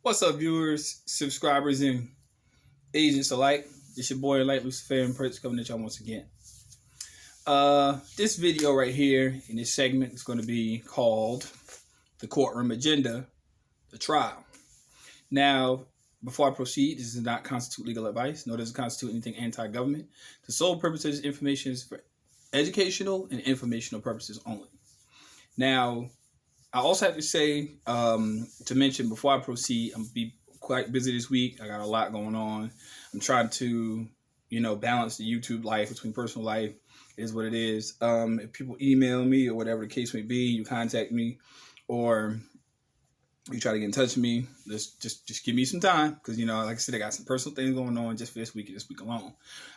What's up, viewers, subscribers, and agents alike? It's your boy, Luciferian Prince, coming at y'all once again. This video right here in this segment is going to be called The Courtroom Agenda, the Trial. Now, before I proceed, this does not constitute legal advice, nor does it constitute anything anti-government. The sole purpose of this information is for educational and informational purposes only. Now, I also have to say, to mention before I proceed, I'm going to be quite busy this week. I got a lot going on. I'm trying to, balance the YouTube life between personal life. It is what it is. If people email me or whatever the case may be, you contact me or you try to get in touch with me, just give me some time. Because, like I said, I got some personal things going on just for this week and this week alone.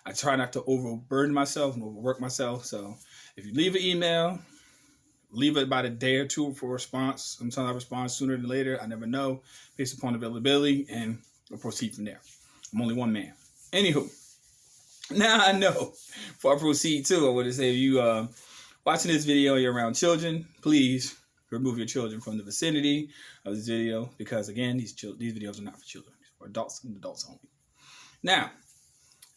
I try not to overburden myself and overwork myself. So if you leave an email, leave it about a day or two for a response. Sometimes I respond sooner than later. I never know, based upon availability, and we'll proceed from there. I'm only one man. Anywho, now I know. Before I proceed too, I want to say if you watching this video and you're around children, please remove your children from the vicinity of this video because, again, these videos are not for children. It's for adults and adults only. Now,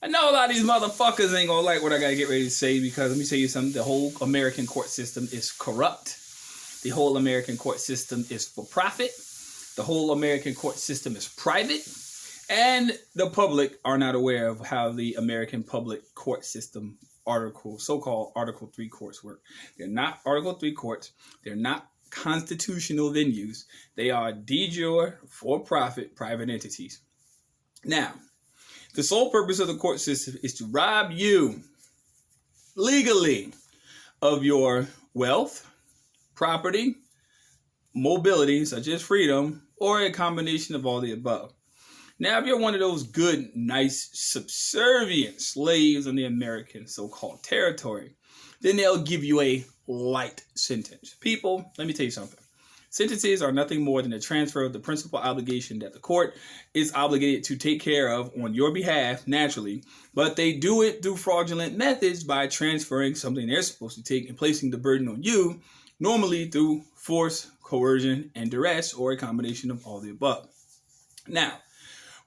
I know a lot of these motherfuckers ain't gonna like what I gotta get ready to say because let me tell you something. The whole American court system is corrupt. The whole American court system is for profit. The whole American court system is private. And the public are not aware of how the American public court system so-called Article 3 courts work. They're not Article 3 courts. They're not constitutional venues. They are de jure, for-profit, private entities. Now, the sole purpose of the court system is to rob you legally of your wealth, property, mobility, such as freedom, or a combination of all the above. Now, if you're one of those good, nice, subservient slaves on the American so-called territory, then they'll give you a light sentence. People, let me tell you something. Sentences are nothing more than a transfer of the principal obligation that the court is obligated to take care of on your behalf, naturally, but they do it through fraudulent methods by transferring something they're supposed to take and placing the burden on you, normally through force, coercion, and duress, or a combination of all the above. Now,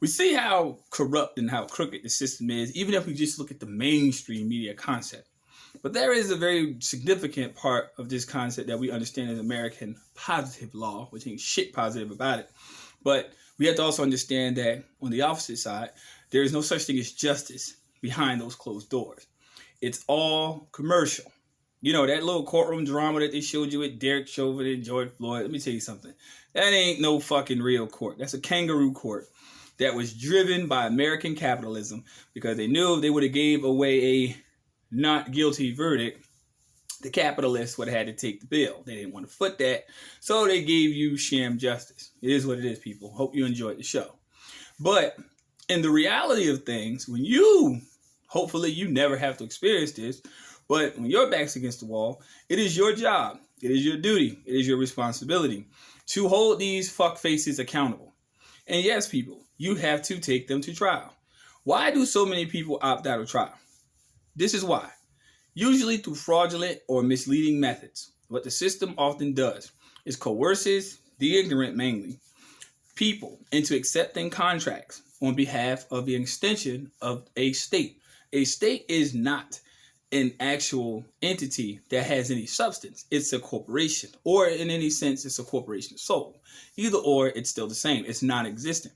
we see how corrupt and how crooked the system is, even if we just look at the mainstream media concept. But there is a very significant part of this concept that we understand as American positive law, which ain't shit positive about it. But we have to also understand that on the opposite side, there is no such thing as justice behind those closed doors. It's all commercial. That little courtroom drama that they showed you with Derek Chauvin and George Floyd, let me tell you something. That ain't no fucking real court. That's a kangaroo court that was driven by American capitalism because they knew if they would have gave away a not guilty verdict, the capitalists would have had to take the bill. They didn't want to foot that, so they gave you sham justice. It is what it is, people. Hope you enjoyed the show. But in the reality of things, hopefully you never have to experience this, but when your back's against the wall, it is your job, it is your duty, it is your responsibility to hold these fuckfaces accountable. And yes, people, you have to take them to trial. Why do so many people opt out of trial? This is why. Usually through fraudulent or misleading methods. What the system often does is coerces the ignorant, mainly, people into accepting contracts on behalf of the extension of a state. A state is not an actual entity that has any substance. It's a corporation, or in any sense, it's a corporation soul. Either or, it's still the same. It's non-existent.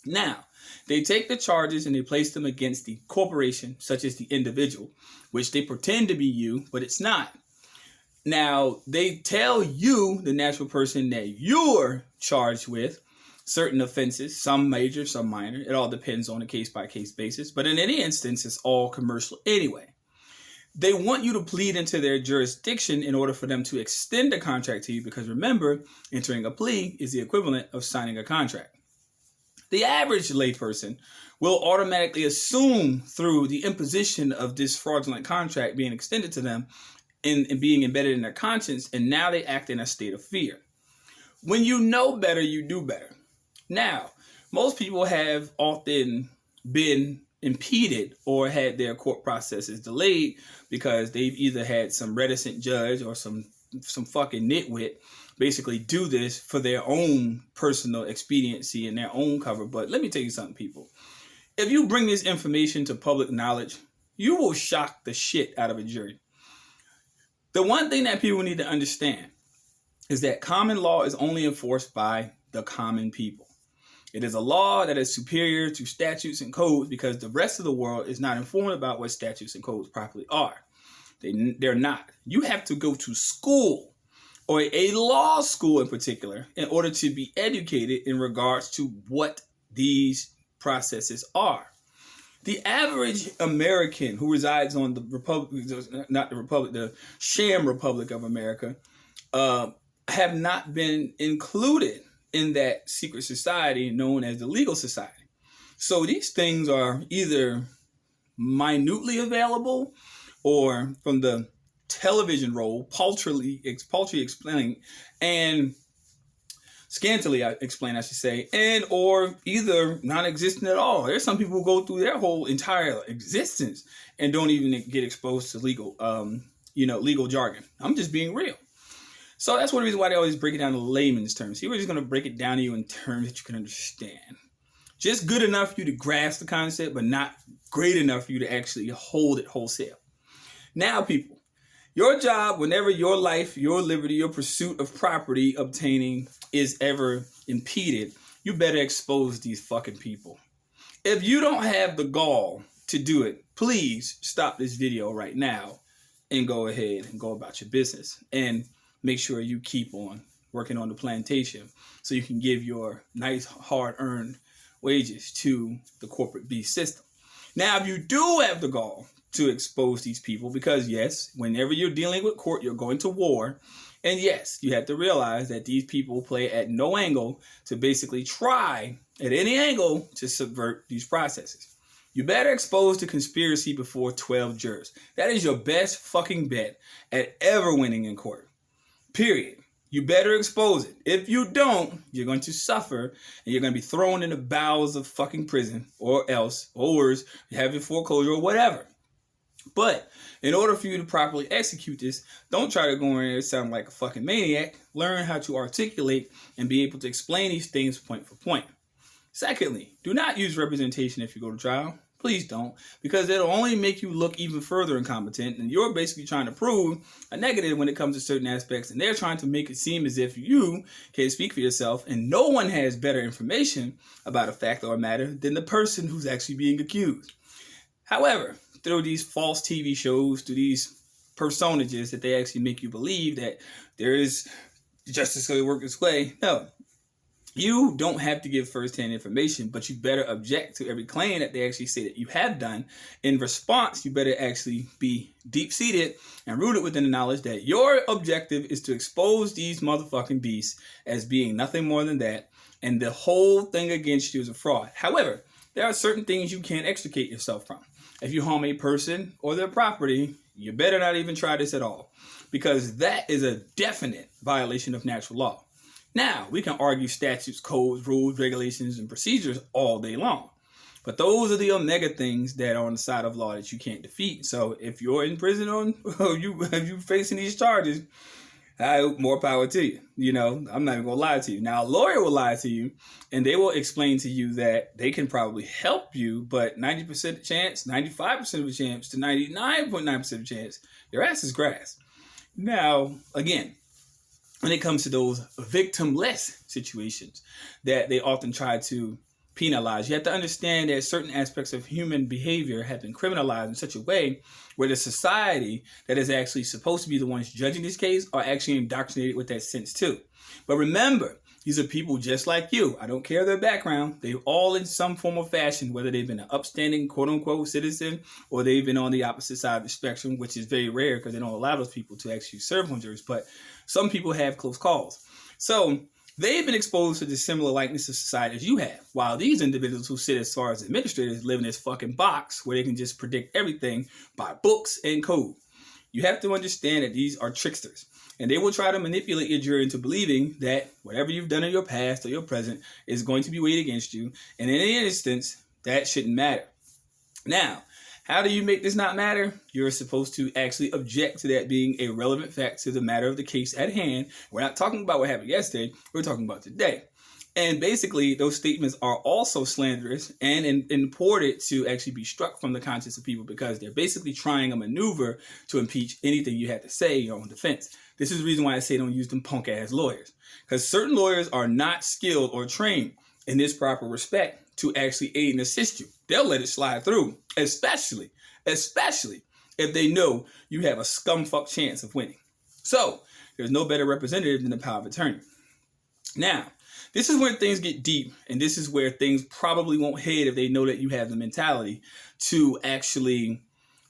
Now, they take the charges and they place them against the corporation, such as the individual, which they pretend to be you, but it's not. Now, they tell you, the natural person, that you're charged with certain offenses, some major, some minor. It all depends on a case-by-case basis. But in any instance, it's all commercial anyway. They want you to plead into their jurisdiction in order for them to extend the contract to you because, remember, entering a plea is the equivalent of signing a contract. The average layperson will automatically assume through the imposition of this fraudulent contract being extended to them and being embedded in their conscience, and now they act in a state of fear. When you know better, you do better. Now, most people have often been impeded or had their court processes delayed because they've either had some reticent judge or some fucking nitwit basically do this for their own personal expediency and their own cover. But let me tell you something, people. If you bring this information to public knowledge, you will shock the shit out of a jury. The one thing that people need to understand is that common law is only enforced by the common people. It is a law that is superior to statutes and codes because the rest of the world is not informed about what statutes and codes properly are. They're not. You have to go to school, or a law school in particular, in order to be educated in regards to what these processes are. The average American who resides on the the sham Republic of America, have not been included in that secret society known as the legal society. So these things are either minutely available or from the television role, paltry explaining, and scantily explained, I should say, and or either non-existent at all. There's some people who go through their whole entire existence and don't even get exposed to legal jargon. I'm just being real. So that's one reason why they always break it down to layman's terms. Here we're just going to break it down to you in terms that you can understand. Just good enough for you to grasp the concept, but not great enough for you to actually hold it wholesale. Now, people, your job, whenever your life, your liberty, your pursuit of property obtaining is ever impeded, you better expose these fucking people. If you don't have the gall to do it, please stop this video right now and go ahead and go about your business. And make sure you keep on working on the plantation so you can give your nice hard-earned wages to the corporate beast system. Now, if you do have the gall to expose these people, because yes, whenever you're dealing with court, you're going to war. And yes, you have to realize that these people play at no angle to basically try at any angle to subvert these processes. You better expose the conspiracy before 12 jurors. That is your best fucking bet at ever winning in court. Period. You better expose it. If you don't, you're going to suffer and you're going to be thrown in the bowels of fucking prison or else, or worse, have your foreclosure or whatever. But in order for you to properly execute this, don't try to go in there and sound like a fucking maniac. Learn how to articulate and be able to explain these things point for point. Secondly, do not use representation if you go to trial. Please don't, because it'll only make you look even further incompetent, and you're basically trying to prove a negative when it comes to certain aspects, and they're trying to make it seem as if you can speak for yourself, and no one has better information about a fact or a matter than the person who's actually being accused. However, through these false TV shows, through these personages that they actually make you believe that there is justice going to work its way, no. You don't have to give first-hand information, but you better object to every claim that they actually say that you have done. In response, you better actually be deep-seated and rooted within the knowledge that your objective is to expose these motherfucking beasts as being nothing more than that, and the whole thing against you is a fraud. However, there are certain things you can't extricate yourself from. If you harm a person or their property, you better not even try this at all, because that is a definite violation of natural law. Now, we can argue statutes, codes, rules, regulations, and procedures all day long. But those are the omega things that are on the side of law that you can't defeat. So if you're in prison or if you're facing these charges, more power to you. You know, I'm not even going to lie to you. Now, a lawyer will lie to you, and they will explain to you that they can probably help you, but 90% chance, 95% of a chance, to 99.9% of a chance, your ass is grass. Now, again, when it comes to those victimless situations that they often try to penalize, you have to understand that certain aspects of human behavior have been criminalized in such a way where the society that is actually supposed to be the ones judging this case are actually indoctrinated with that sense too. But remember, these are people just like you. I don't care their background. They're all in some form or fashion, whether they've been an upstanding quote-unquote citizen or they've been on the opposite side of the spectrum, which is very rare because they don't allow those people to actually serve on juries. But some people have close calls. So they've been exposed to the similar likeness of society as you have, while these individuals who sit as far as administrators live in this fucking box where they can just predict everything by books and code. You have to understand that these are tricksters, and they will try to manipulate your jury into believing that whatever you've done in your past or your present is going to be weighed against you, and in any instance, that shouldn't matter. Now, How do you make this not matter? You're supposed to actually object to that being a relevant fact to the matter of the case at hand. We're not talking about what happened yesterday. We're talking about today. And basically, those statements are also slanderous and imported to actually be struck from the conscience of people because they're basically trying a maneuver to impeach anything you had to say in your own defense. This is the reason why I say don't use them punk-ass lawyers. Because certain lawyers are not skilled or trained in this proper respect to actually aid and assist you. They'll let it slide through, especially if they know you have a scumfuck chance of winning. So there's no better representative than the power of attorney. Now, this is where things get deep, and this is where things probably won't head if they know that you have the mentality to actually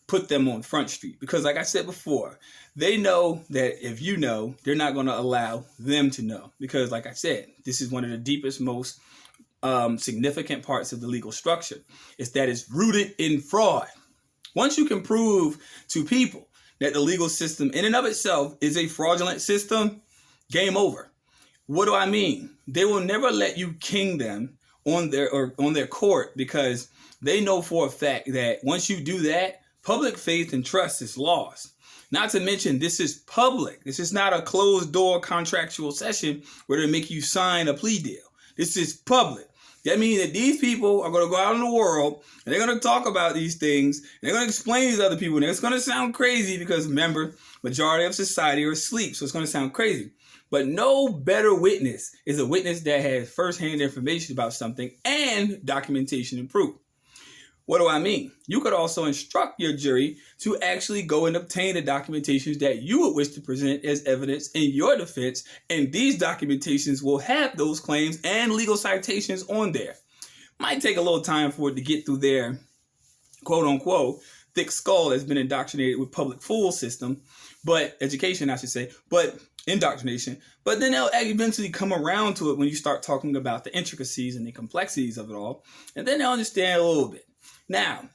put them on Front Street. Because like I said before, they know that if you know, they're not going to allow them to know. Because like I said, this is one of the deepest, most significant parts of the legal structure, is that it's rooted in fraud. Once you can prove to people that the legal system in and of itself is a fraudulent system, game over. What do I mean? They will never let you king them on their court because they know for a fact that once you do that, public faith and trust is lost. Not to mention, this is public. This is not a closed door contractual session where they make you sign a plea deal. This is public. That means that these people are going to go out in the world and they're going to talk about these things. And they're going to explain these other people. And it's going to sound crazy because, remember, majority of society are asleep. So it's going to sound crazy. But no better witness is a witness that has firsthand information about something and documentation and proof. What do I mean? You could also instruct your jury to actually go and obtain the documentations that you would wish to present as evidence in your defense, and these documentations will have those claims and legal citations on there. Might take a little time for it to get through their quote-unquote thick skull that's been indoctrinated with public fool system, but education, I should say, but indoctrination. But then they'll eventually come around to it when you start talking about the intricacies and the complexities of it all, and then they'll understand a little bit. Now,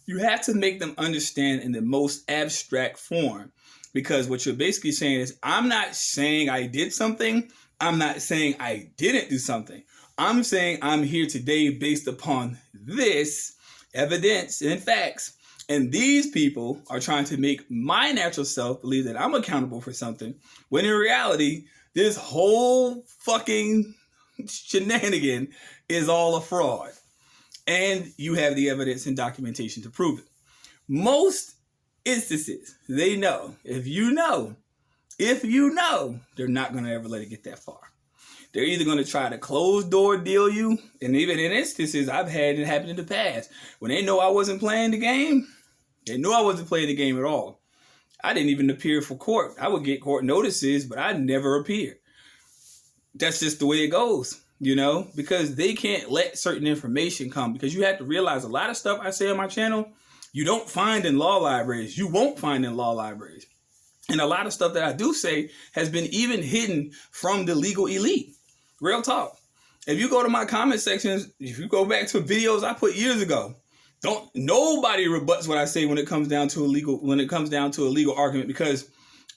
you have to make them understand in the most abstract form, because what you're basically saying is, I'm not saying I did something. I'm not saying I didn't do something. I'm saying I'm here today based upon this evidence and facts. And these people are trying to make my natural self believe that I'm accountable for something, when in reality, this whole fucking shenanigan is all a fraud. And you have the evidence and documentation to prove it. Most instances, they know. If you know, they're not going to ever let it get that far. They're either going to try to close door deal you, and even in instances I've had it happen in the past, when they know I wasn't playing the game, they knew I wasn't playing the game at all. I didn't even appear for court. I would get court notices, but I never appeared. That's just the way it goes. You know, because they can't let certain information come, because you have to realize a lot of stuff I say on my channel, you don't find in law libraries. You won't find in law libraries. And a lot of stuff that I do say has been even hidden from the legal elite. Real talk. If you go to my comment sections, if you go back to videos I put years ago, nobody rebuts what I say when it comes down to a legal argument, because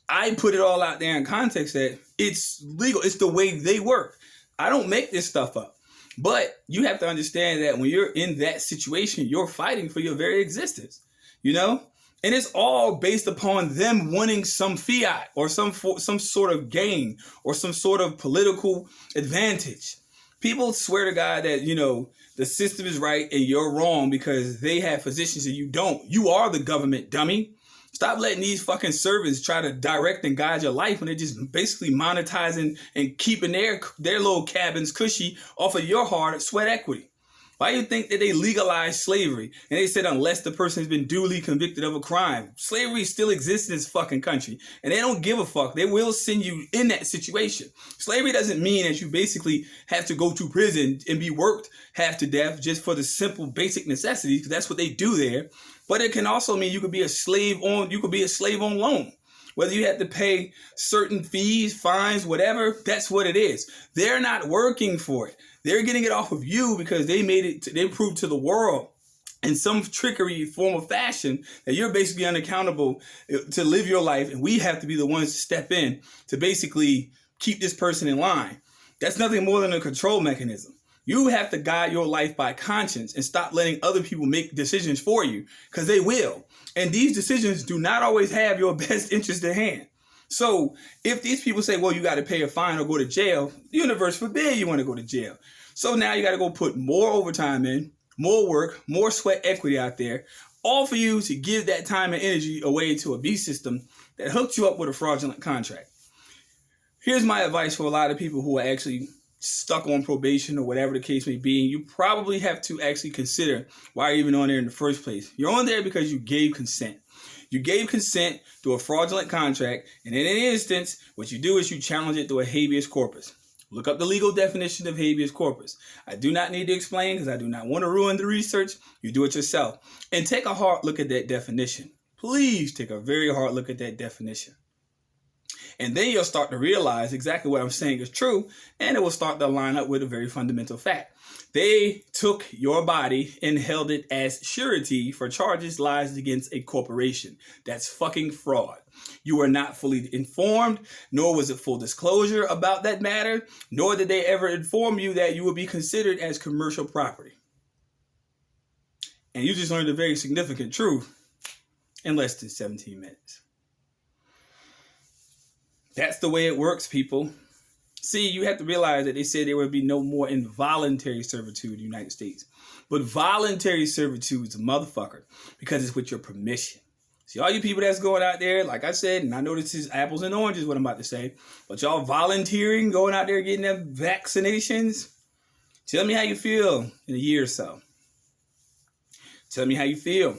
I put it all out there in context that it's legal. It's the way they work. I don't make this stuff up. But you have to understand that when you're in that situation, you're fighting for your very existence, you know? And it's all based upon them wanting some fiat or some sort of gain or some sort of political advantage. People swear to God that, you know, the system is right and you're wrong because they have positions and you don't. You are the government, dummy. Stop letting these fucking servants try to direct and guide your life when they're just basically monetizing and keeping their little cabins cushy off of your hard sweat equity. Why do you think that they legalized slavery? And they said unless the person has been duly convicted of a crime. Slavery still exists in this fucking country. And they don't give a fuck. They will send you in that situation. Slavery doesn't mean that you basically have to go to prison and be worked half to death just for the simple basic necessities, because that's what they do there. But it can also mean you could be a slave on loan. Whether you have to pay certain fees, fines, whatever, that's what it is. They're not working for it. They're getting it off of you because they proved to the world in some trickery form of fashion that you're basically unaccountable to live your life, and we have to be the ones to step in to basically keep this person in line. That's nothing more than a control mechanism. You have to guide your life by conscience and stop letting other people make decisions for you, because they will. And these decisions do not always have your best interest at hand. So if these people say, well, you got to pay a fine or go to jail, the universe forbid you want to go to jail. So now you got to go put more overtime in, more work, more sweat equity out there, all for you to give that time and energy away to a beast system that hooked you up with a fraudulent contract. Here's my advice for a lot of people who are actually stuck on probation or whatever the case may be. You probably have to actually consider why you're even on there in the first place. You're on there because you gave consent. You gave consent to a fraudulent contract, and in an instance, what you do is you challenge it through a habeas corpus. Look up the legal definition of habeas corpus. I do not need to explain because I do not want to ruin the research. You do it yourself. And take a hard look at that definition. Please take a very hard look at that definition. And then you'll start to realize exactly what I'm saying is true, and it will start to line up with a very fundamental fact. They took your body and held it as surety for charges lodged against a corporation. That's fucking fraud. You were not fully informed, nor was it full disclosure about that matter, nor did they ever inform you that you would be considered as commercial property. And you just learned a very significant truth in less than 17 minutes. That's the way it works, people. See, you have to realize that they said there would be no more involuntary servitude in the United States. But voluntary servitude is a motherfucker because it's with your permission. See, all you people that's going out there, like I said, and I know this is apples and oranges, what I'm about to say, but y'all volunteering, going out there getting them vaccinations, tell me how you feel in a year or so. Tell me how you feel.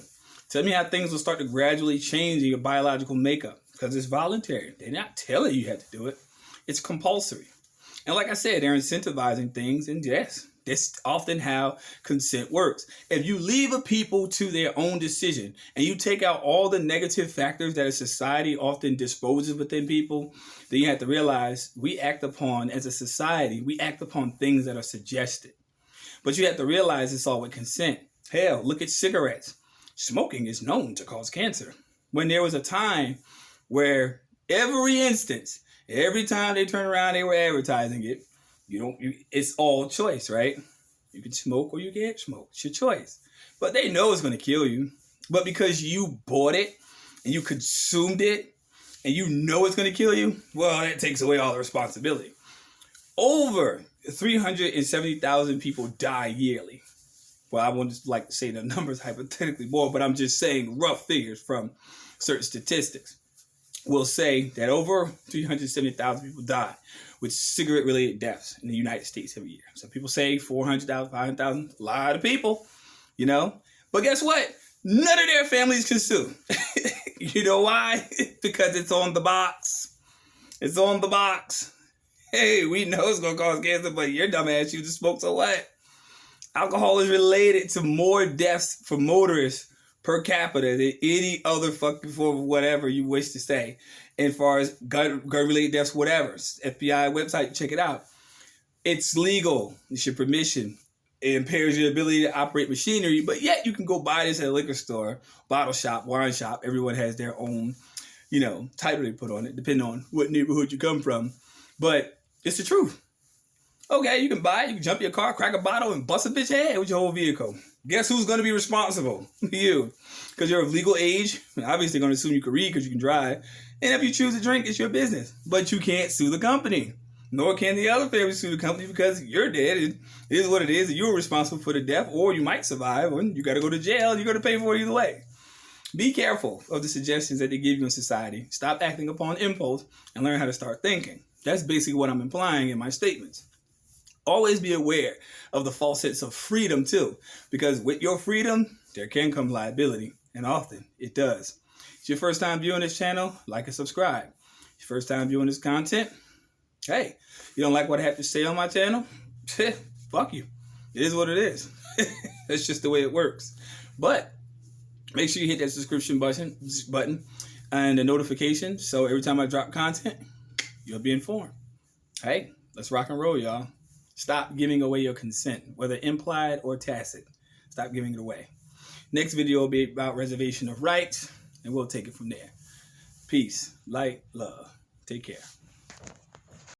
Tell me how things will start to gradually change in your biological makeup because it's voluntary. They're not telling you how to do it. It's compulsory. And like I said, they're incentivizing things, and yes, that's often how consent works. If you leave a people to their own decision and you take out all the negative factors that a society often disposes within people, then you have to realize we act upon, as a society, we act upon things that are suggested. But you have to realize it's all with consent. Hell, look at cigarettes. Smoking is known to cause cancer. When there was a time where every time they turn around, they were advertising it. It's all choice, right? You can smoke or you can't smoke. It's your choice. But they know it's going to kill you. But because you bought it and you consumed it and you know it's going to kill you, well, that takes away all the responsibility. Over 370,000 people die yearly. Well, I wouldn't like to say the numbers hypothetically more, but I'm just saying rough figures from certain statistics will say that over 370,000 people die with cigarette-related deaths in the United States every year. Some people say 400,000, 500,000, a lot of people, you know. But guess what? None of their families can sue. You know why? Because it's on the box. It's on the box. Hey, we know it's going to cause cancer, but your dumb ass, you just smoke, so what? Alcohol is related to more deaths for motorists per capita than any other fucking form of whatever you wish to say. As far as gun-related deaths, whatever. FBI website, check it out. It's legal. It's your permission. It impairs your ability to operate machinery, but yet you can go buy this at a liquor store, bottle shop, wine shop. Everyone has their own, title they put on it, depending on what neighborhood you come from. But it's the truth. Okay, you can buy it, you can jump in your car, crack a bottle, and bust a bitch head with your whole vehicle. Guess who's going to be responsible? You. Because you're of legal age. Obviously, they're going to assume you can read because you can drive. And if you choose to drink, it's your business. But you can't sue the company. Nor can the other family sue the company because you're dead. It is what it is. And you're responsible for the death, or you might survive, or you got to go to jail, and you're going to pay for it either way. Be careful of the suggestions that they give you in society. Stop acting upon impulse and learn how to start thinking. That's basically what I'm implying in my statements. Always be aware of the false sense of freedom, too, because with your freedom, there can come liability, and often it does. It's your first time viewing this channel, like and subscribe. It's your first time viewing this content, hey, you don't like what I have to say on my channel? Fuck you. It is what it is. That's just the way it works. But make sure you hit that subscription button and the notification, so every time I drop content, you'll be informed. Hey, let's rock and roll, y'all. Stop giving away your consent, whether implied or tacit. Stop giving it away. Next video will be about reservation of rights, and we'll take it from there. Peace, light, love. Take care.